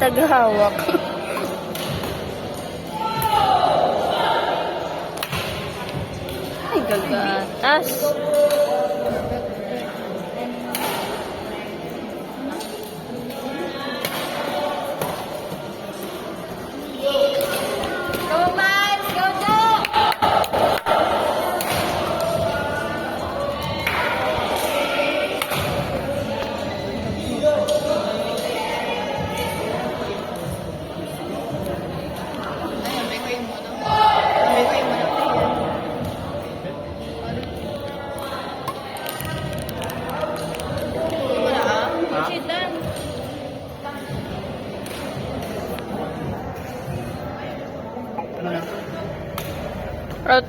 Tagahawak. Ay, gagatas. Rot.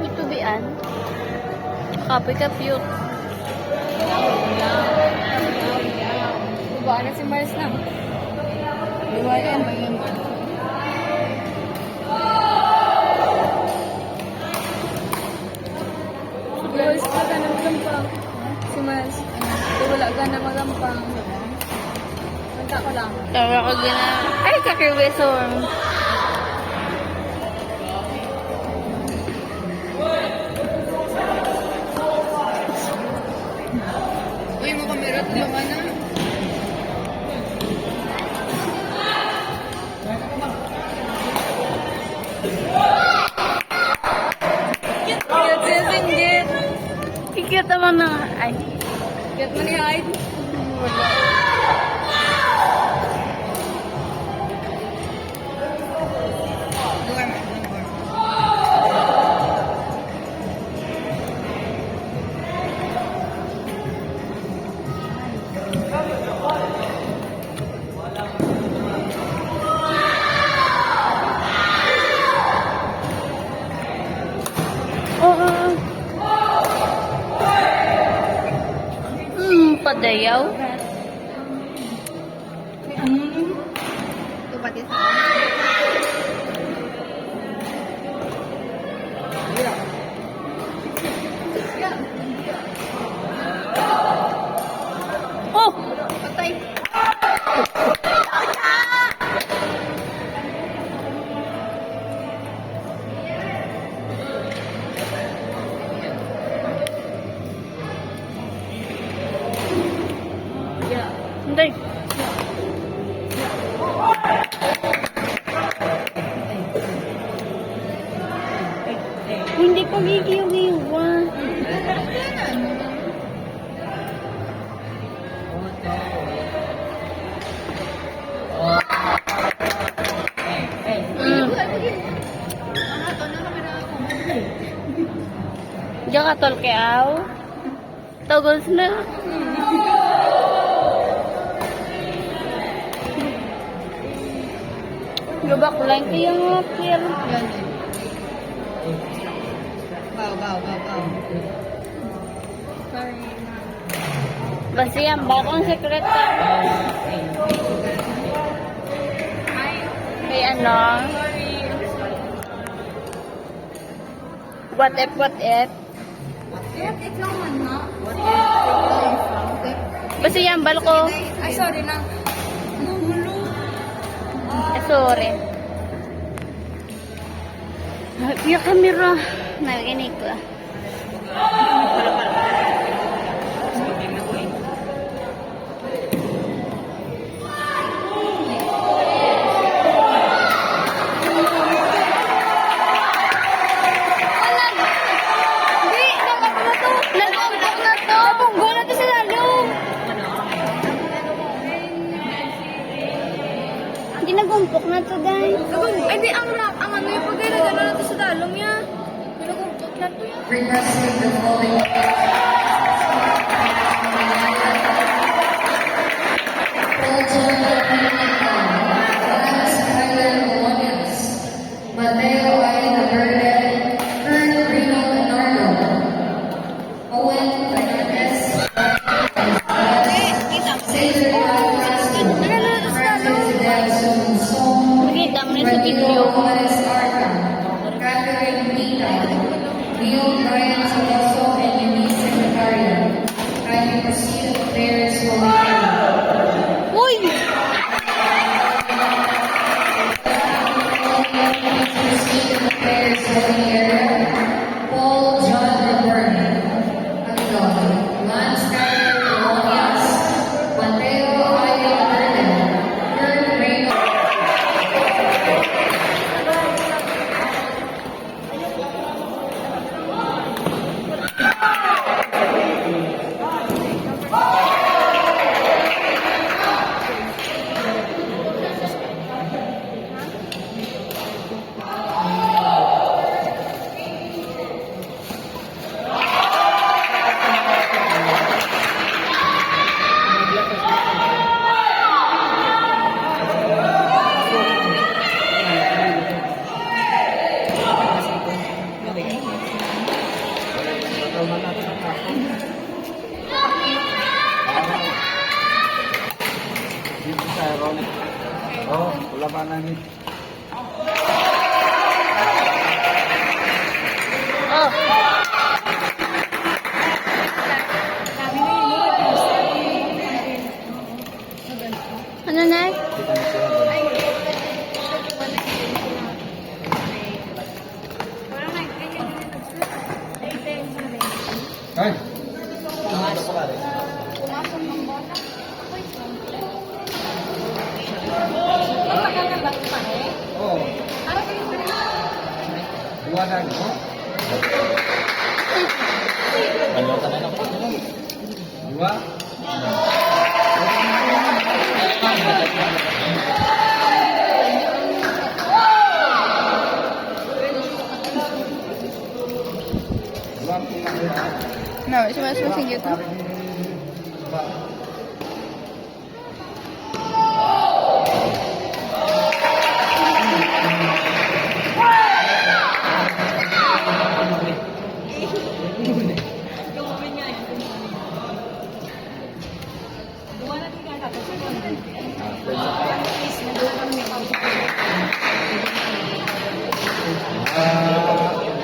Ito bian. Kapoy ka cute. Diba na si Mars na? Diba yan ba yun? Guys, pa ka na magampang. Si Mars. Wala ka na magampang. Punta ko lang. Tawa ko gina. Ay, kakirweson. Uy, mo kamera tulungan na. Cute siya singgit. Kikita naman na. Ay. Cute mo ni Hyde. Oo. Padayaw. Ito pati sa Oh! patay. Hindi. Hindi ko gigiw-giwan. Diyan ka tol kay Aw. Togos na. Gabak lang kayo nga, Kier. Yan. Bow. Sorry, ma'am. Basta yan, bakong sekretar. May ano? Sorry. What if? It's lang man, no? Basta yan, balko. Ay, sorry na. Nahulo. Sorry. Yung camera. Naginig ko. Ginagumpok na to, guys. Ay, di, ang ano yung pagkailan na natin sa dalong yan. Ginagumpok na to yan. Requesting the following. Mateo I. Verde, Ilyo. Catherine Nita, Leo Brian Saloso, and Eunice Secretario. Kindly proceed to the prayers momentarily. Uy! Proceed to the prayers momentarily. Paul John Roberto, Angelo, Lance Carter Colonias, Mateo Aya Verden, Kurt Reynolds. Dito sa Ronnie. Oh, wala ba namin? Oh! Ano na? Kita na siya. Ay! Ano pa rin? Oo. Buwanan mo? Ano ka na lang? Dua? Dua po ka. No, siya mas masingit.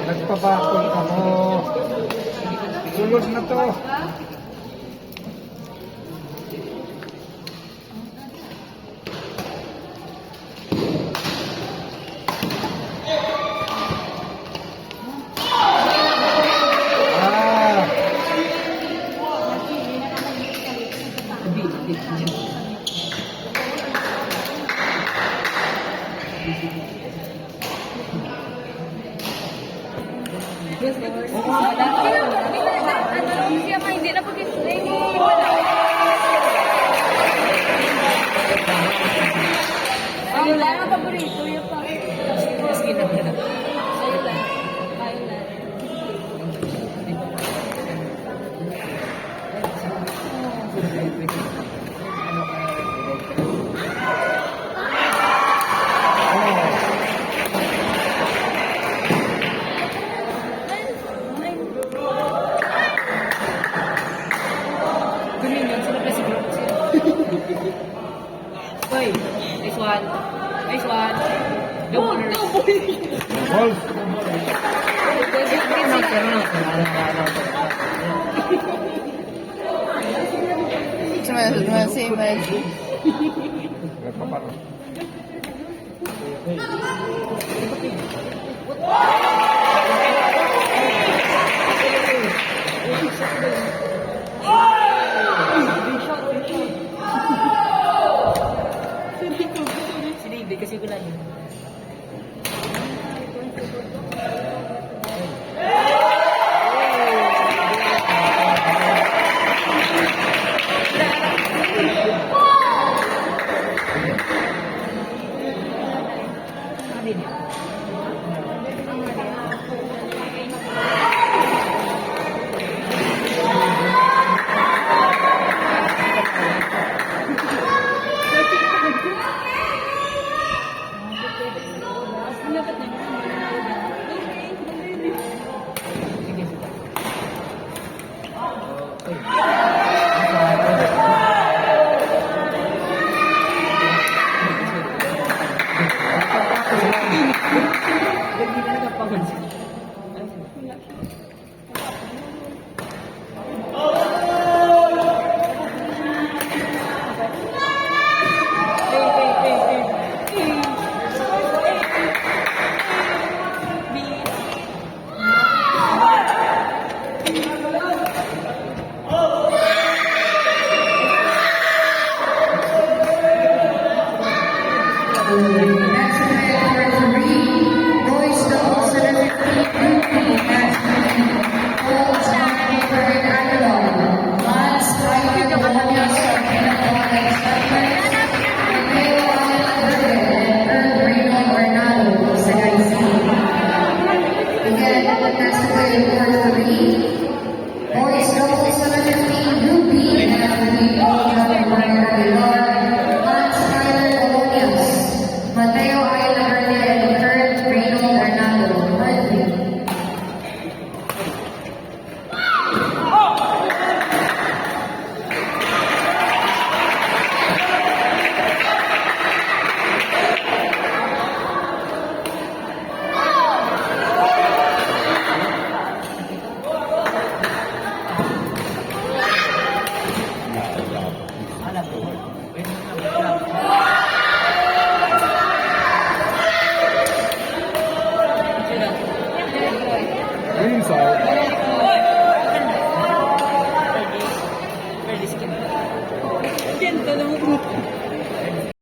Nagpabakol ka mo. Sulod na to. Ah. Siya pa, hindi na pag-explain. Ayun lang ang paborito. Yung pa. Ayun lang. Ayun lang. Hoy, nice one. Nice one. Double. Wolf. Masih baju. Nagpaparo. Si David kasi wala yun. Kaman siya.